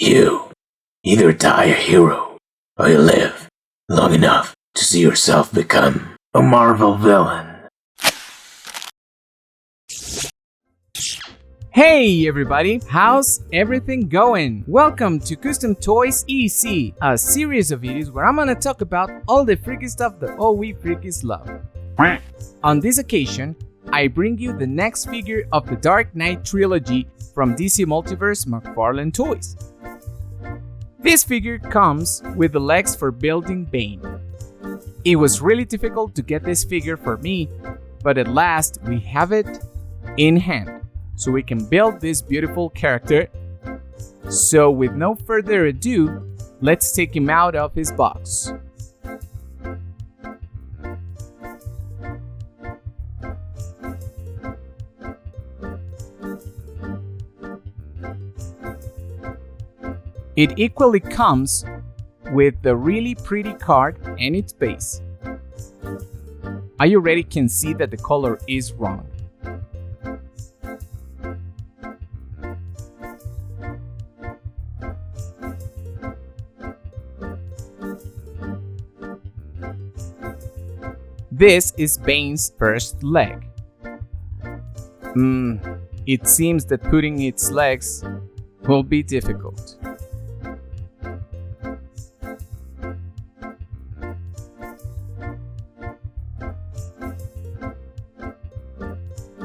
You either die a hero, or you live long enough to see yourself become a Marvel villain. Hey everybody, how's everything going? Welcome to Custom Toys EC, a series of videos where I'm gonna talk about all the freaky stuff that all we freakies love. On this occasion, I bring you the next figure of the Dark Knight Trilogy from DC Multiverse McFarlane Toys. This figure comes with the legs for building Bane. It was really difficult to get this figure for me, but at last we have it in hand, so we can build this beautiful character. So with no further ado, let's take him out of his box. It equally comes with the really pretty card and its base. I already can see that the color is wrong. This is Bane's first leg. It seems that putting its legs will be difficult.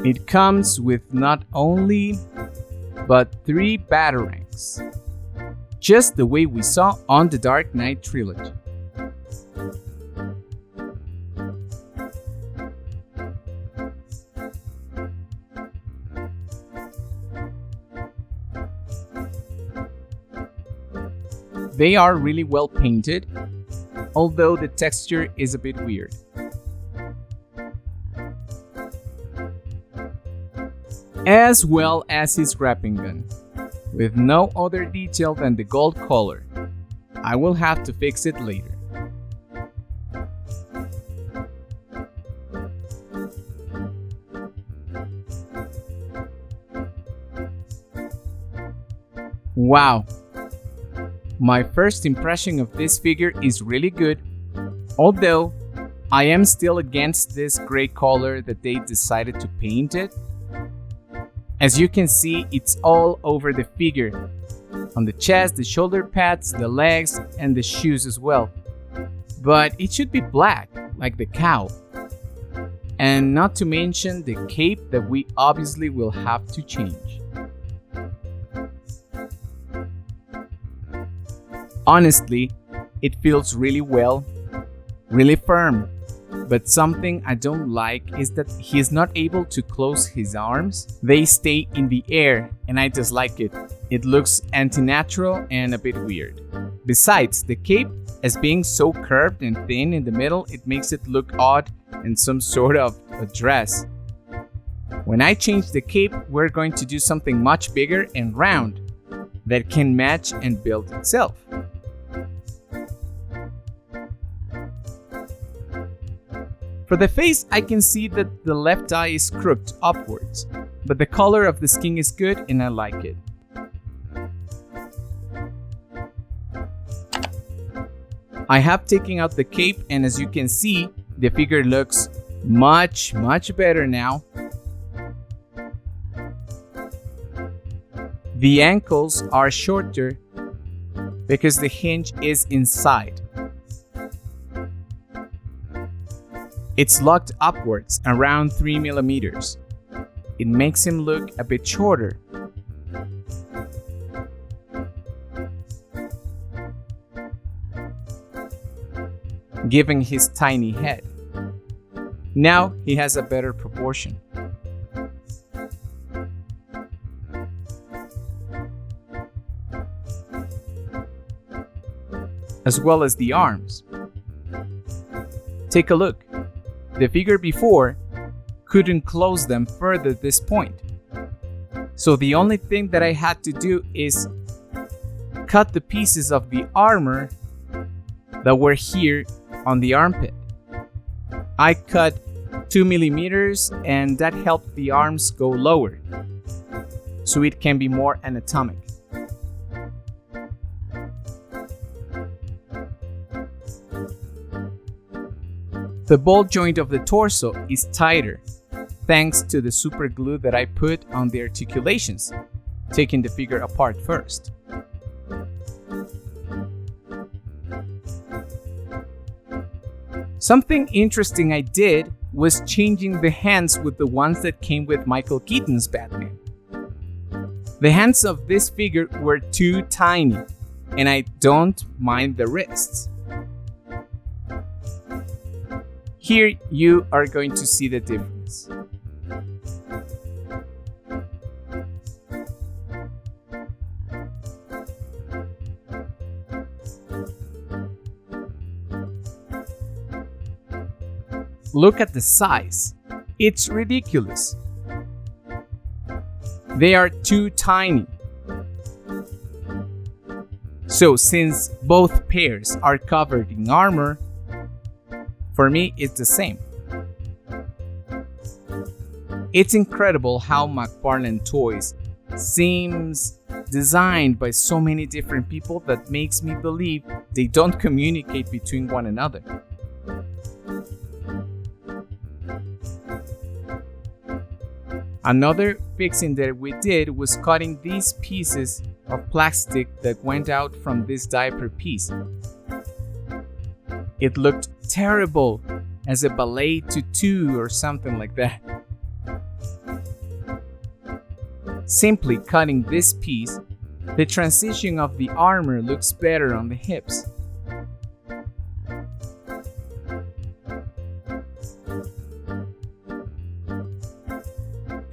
It comes with not only, but 3 batarangs, just the way we saw on the Dark Knight Trilogy. They are really well painted, although the texture is a bit weird. As well as his wrapping gun, with no other detail than the gold color. I will have to fix it later. Wow! My first impression of this figure is really good, although I am still against this gray color that they decided to paint it. As you can see, it's all over the figure, on the chest, the shoulder pads, the legs, and the shoes as well. But it should be black, like the cow. And not to mention the cape that we obviously will have to change. Honestly, it feels really well, really firm. But something I don't like is that he is not able to close his arms. They stay in the air and I dislike it. It looks anti-natural and a bit weird. Besides, the cape, as being so curved and thin in the middle, it makes it look odd and some sort of a dress. When I change the cape, we're going to do something much bigger and round that can match and build itself. For the face, I can see that the left eye is crooked upwards, but the color of the skin is good and I like it. I have taken out the cape and as you can see, the figure looks much better now. The ankles are shorter because the hinge is inside. It's locked upwards around 3 millimeters. It makes him look a bit shorter. Giving his tiny head. Now he has a better proportion. As well as the arms. Take a look. The figure before couldn't close them further at this point. So the only thing that I had to do is cut the pieces of the armor that were here on the armpit. I cut 2 millimeters and that helped the arms go lower so it can be more anatomic. The ball joint of the torso is tighter, thanks to the super glue that I put on the articulations, taking the figure apart first. Something interesting I did was changing the hands with the ones that came with Michael Keaton's Batman. The hands of this figure were too tiny, and I don't mind the wrists. Here you are going to see the difference. Look at the size. It's ridiculous. They are too tiny. So since both pairs are covered in armor, for me it's the same. It's incredible how McFarlane Toys seems designed by so many different people that makes me believe they don't communicate between one another. Another fixing that we did was cutting these pieces of plastic that went out from this diaper piece. It looked terrible as a ballet tutu or something like that. Simply cutting this piece, the transition of the armor looks better on the hips.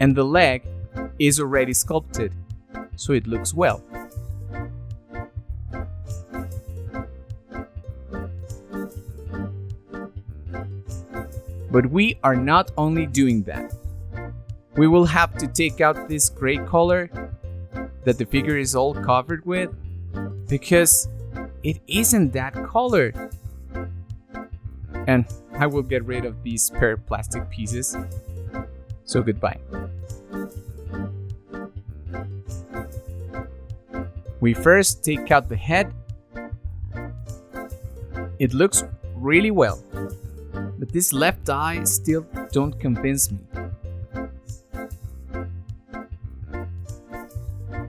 And the leg is already sculpted, so it looks well. But we are not only doing that. We will have to take out this gray color that the figure is all covered with, because it isn't that color. And I will get rid of these spare plastic pieces. So goodbye. We first take out the head. It looks really well, but this left eye still don't convince me.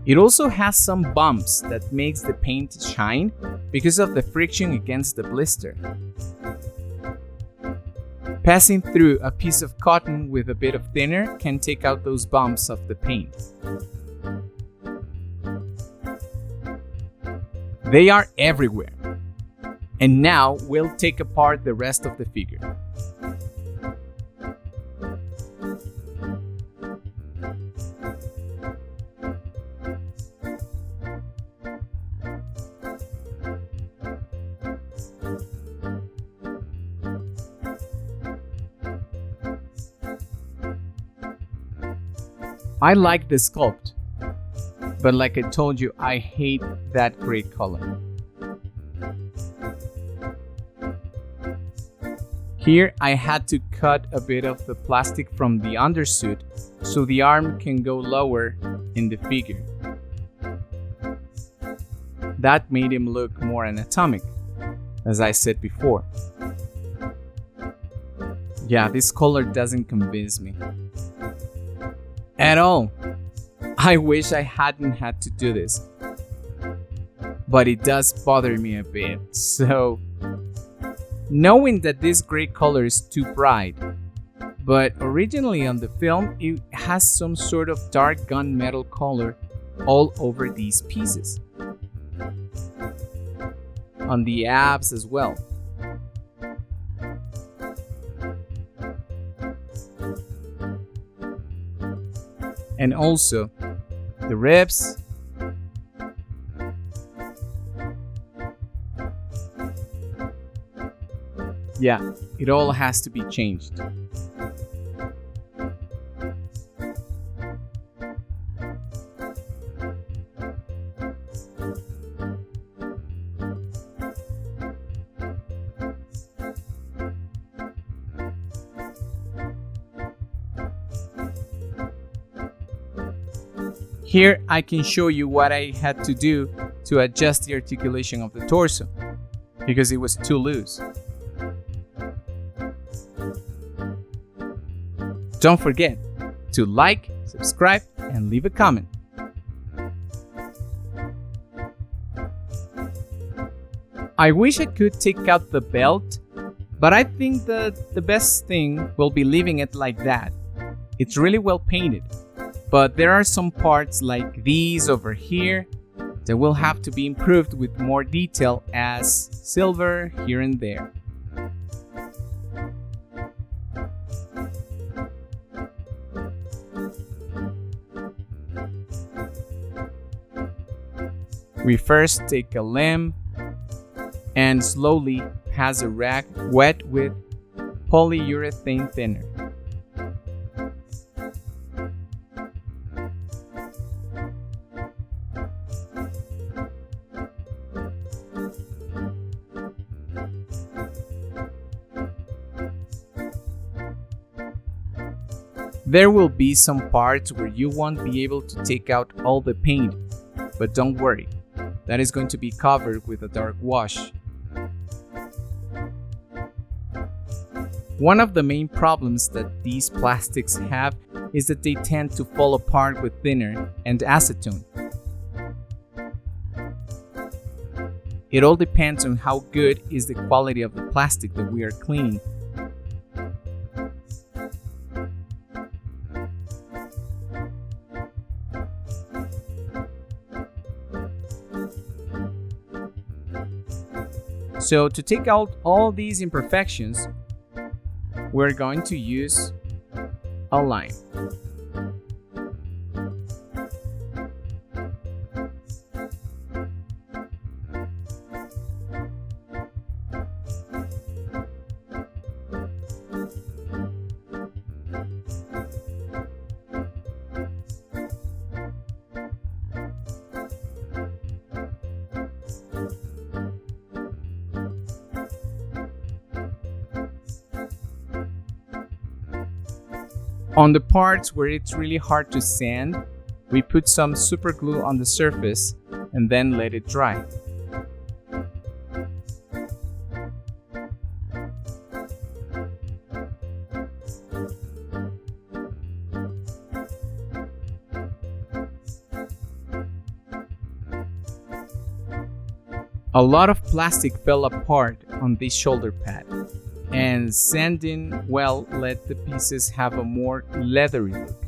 It also has some bumps that makes the paint shine because of the friction against the blister. Passing through a piece of cotton with a bit of thinner can take out those bumps of the paint. They are everywhere. And now we'll take apart the rest of the figure. I like the sculpt, but like I told you, I hate that gray color. Here I had to cut a bit of the plastic from the undersuit so the arm can go lower in the figure. That made him look more anatomic, as I said before. Yeah, this color doesn't convince me at all. I wish I hadn't had to do this, but it does bother me a bit. So, knowing that this gray color is too bright, but originally on the film it has some sort of dark gunmetal color all over these pieces, on the abs as well. And also the ribs. Yeah, it all has to be changed. Here I can show you what I had to do to adjust the articulation of the torso, because it was too loose. Don't forget to like, subscribe, and leave a comment. I wish I could take out the belt, but I think that the best thing will be leaving it like that. It's really well painted, but there are some parts like these over here that will have to be improved with more detail, as silver here and there. We first take a lamp and slowly pass a rag wet with polyurethane thinner. There will be some parts where you won't be able to take out all the paint, but don't worry, that is going to be covered with a dark wash. One of the main problems that these plastics have is that they tend to fall apart with thinner and acetone. It all depends on how good is the quality of the plastic that we are cleaning. So to take out all these imperfections, we're going to use a lime. On the parts where it's really hard to sand, we put some super glue on the surface and then let it dry. A lot of plastic fell apart on this shoulder pad, and sanding well let the pieces have a more leathery look.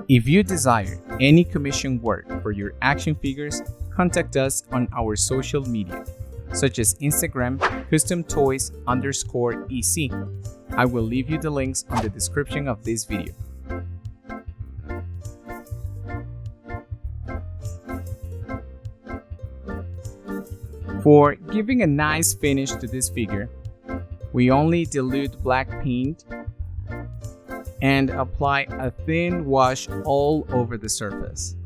If you desire any commission work for your action figures, contact us on our social media, such as Instagram, customtoys_EC. I will leave you the links on the description of this video. For giving a nice finish to this figure, we only dilute black paint and apply a thin wash all over the surface.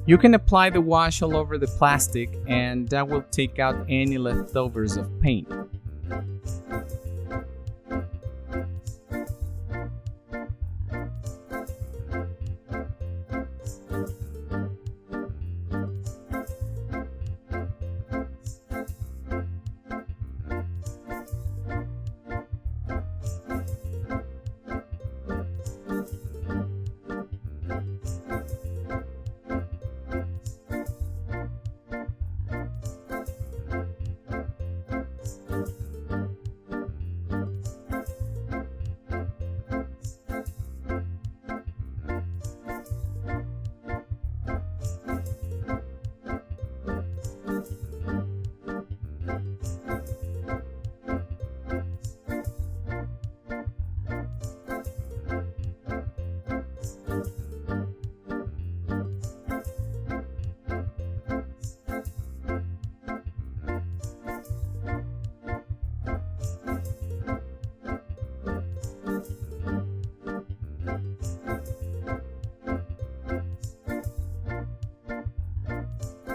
You can apply the wash all over the plastic, and that will take out any leftovers of paint.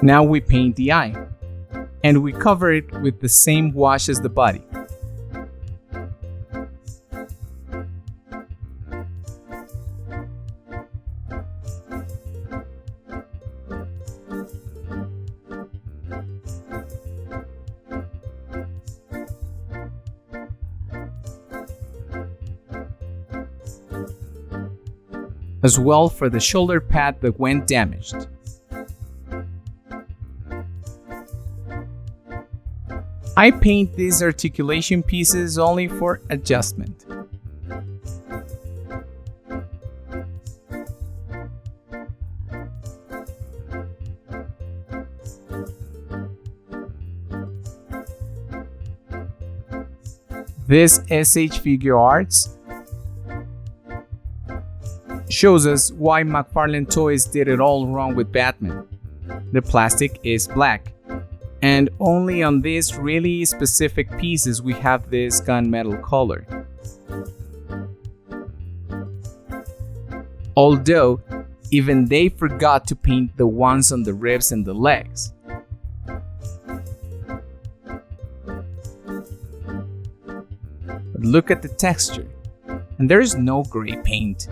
Now we paint the eye. and we cover it with the same wash as the body. As well for the shoulder pad that went damaged. I paint these articulation pieces only for adjustment. This SH Figuarts shows us why McFarlane Toys did it all wrong with Batman. The plastic is black, and only on these really specific pieces we have this gunmetal color. Although, even they forgot to paint the ones on the ribs and the legs. But look at the texture, and there is no gray paint.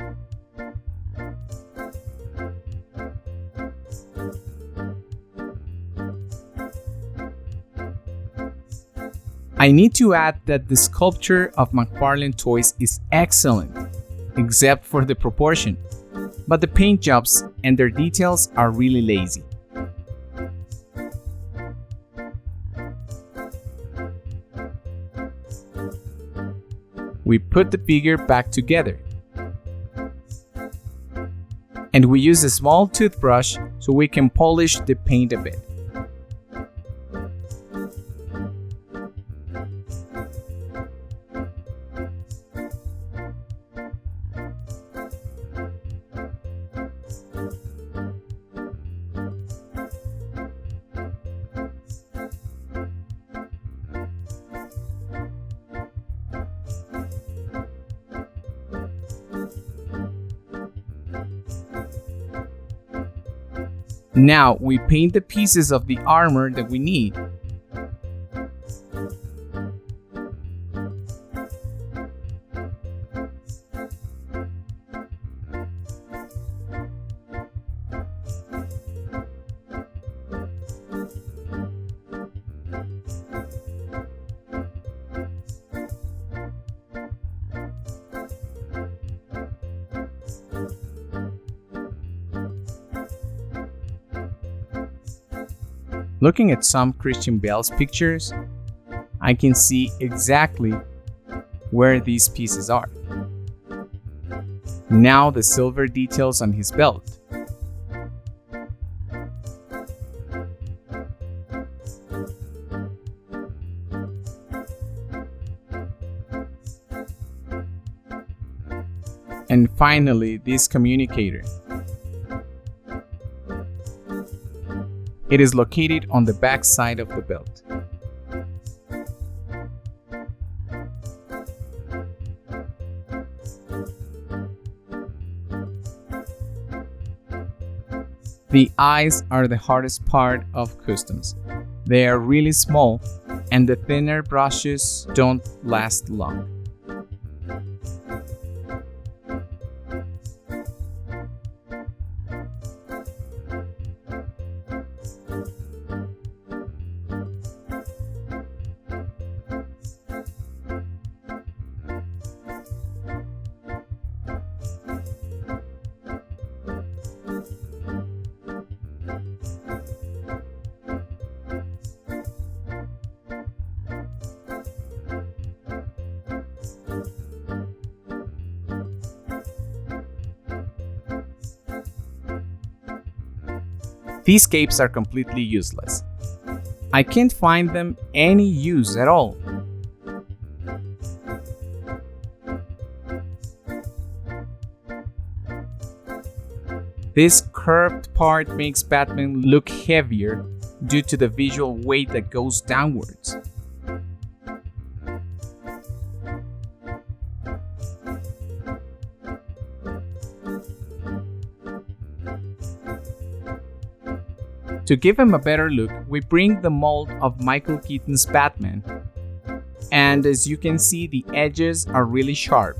I need to add that the sculpture of McFarlane Toys is excellent, except for the proportion, but the paint jobs and their details are really lazy. We put the figure back together, and we use a small toothbrush so we can polish the paint a bit. Now we paint the pieces of the armor that we need. Looking at some Christian Bale's pictures, I can see exactly where these pieces are. Now the silver details on his belt. And finally, this communicator. It is located on the back side of the belt. The eyes are the hardest part of customs. They are really small, and the thinner brushes don't last long. These capes are completely useless. I can't find them any use at all. This curved part makes Batman look heavier due to the visual weight that goes downwards. To give him a better look, we bring the mold of Michael Keaton's Batman. And as you can see, the edges are really sharp.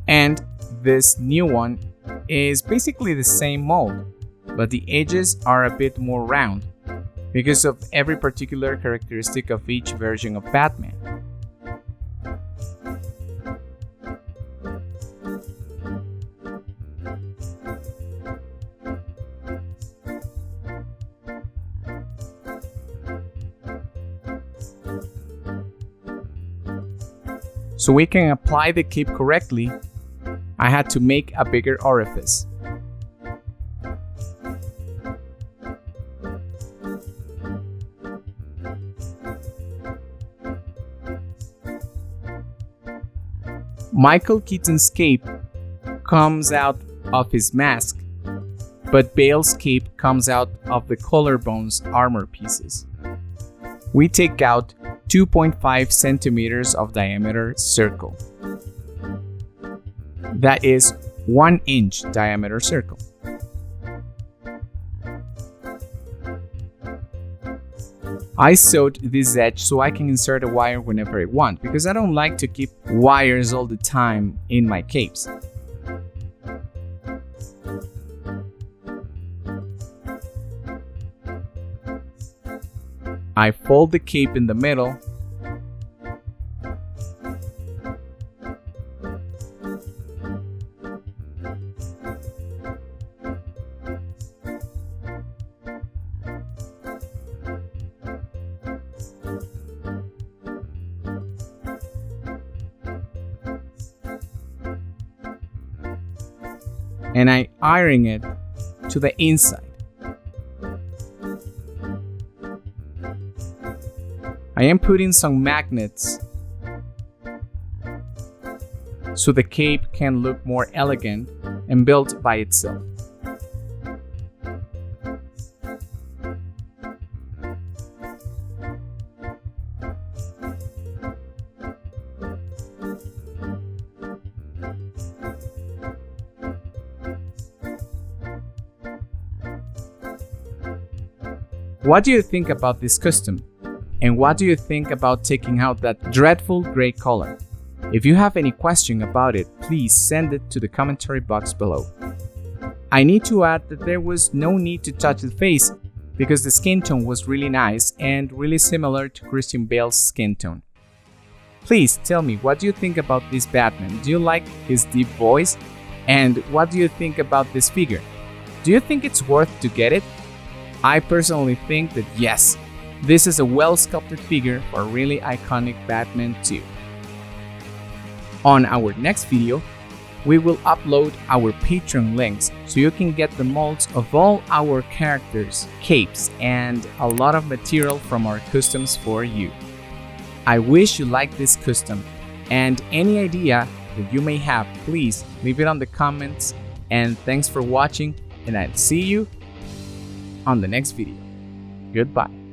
And this new one is basically the same mold, but the edges are a bit more round because of every particular characteristic of each version of Batman. So we can apply the cape correctly, I had to make a bigger orifice. Michael Keaton's cape comes out of his mask, but Bale's cape comes out of the collarbones armor pieces. We take out 2.5 centimeters of diameter circle. That is 1 inch diameter circle. I sewed this edge so I can insert a wire whenever I want, because I don't like to keep wires all the time in my capes. I fold the cape in the middle . And I iron it to the inside. I am putting some magnets so the cape can look more elegant and built by itself. What do you think about this custom? And what do you think about taking out that dreadful gray color? If you have any question about it, please send it to the commentary box below. I need to add that there was no need to touch the face because the skin tone was really nice and really similar to Christian Bale's skin tone. Please tell me, what do you think about this Batman? Do you like his deep voice? And what do you think about this figure? Do you think it's worth to get it? I personally think that yes, this is a well-sculpted figure for a really iconic Batman too. On our next video, we will upload our Patreon links so you can get the molds of all our characters, capes, and a lot of material from our customs for you. I wish you liked this custom, and any idea that you may have, please leave it on the comments, and thanks for watching, and I'll see you on the next video. Goodbye.